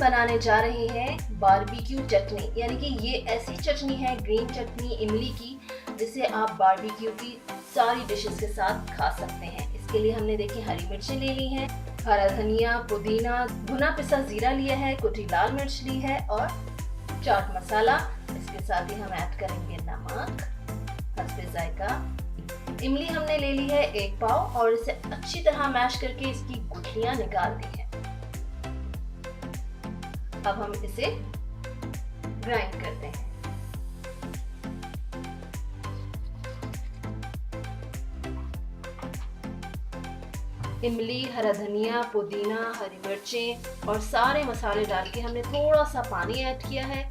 बनाने जा रहे हैं बारबेक्यू चटनी, यानी कि ये ऐसी चटनी है ग्रीन चटनी इमली की जिसे आप बारबेक्यू की सारी डिशेस के साथ खा सकते हैं। इसके लिए हमने देखिए हरी मिर्चें ले ली हैं, हरा धनिया, पुदीना, भुना पिसा जीरा लिया है, कुटी लाल मिर्च ली है और चाट मसाला। इसके साथ ही हम ऐड करेंगे नमक हस्बे जायका। इमली हमने ले ली है 1 पाव और इसे अच्छी तरह मैश करके इसकी गुठलियां निकाल दी हैं। अब हम इसे ग्राइंड करते हैं। इमली, हरा धनिया, पुदीना, हरी मिर्चें और सारे मसाले डाल के हमने थोड़ा सा पानी ऐड किया है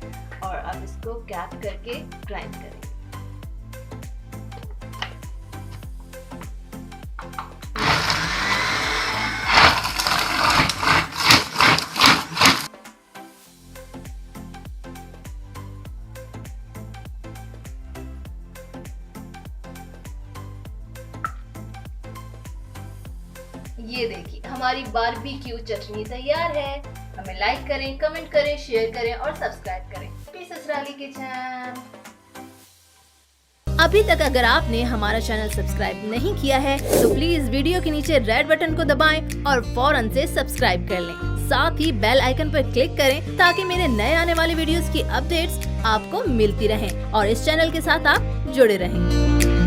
और अब इसको गैप करके ग्राइंड करेंगे। ये देखिए हमारी बारबेक्यू चटनी तैयार है। हमें लाइक करें, कमेंट करें, शेयर करें और सब्सक्राइब करें। ससुराली किचन। अभी तक अगर आपने हमारा चैनल सब्सक्राइब नहीं किया है तो प्लीज वीडियो के नीचे रेड बटन को दबाएं और फौरन से सब्सक्राइब कर लें। साथ ही बेल आइकन पर क्लिक करें ताकि मेरे नए आने वाले वीडियोस की अपडेट्स आपको मिलती रहें और इस चैनल के साथ आप जुड़े रहें।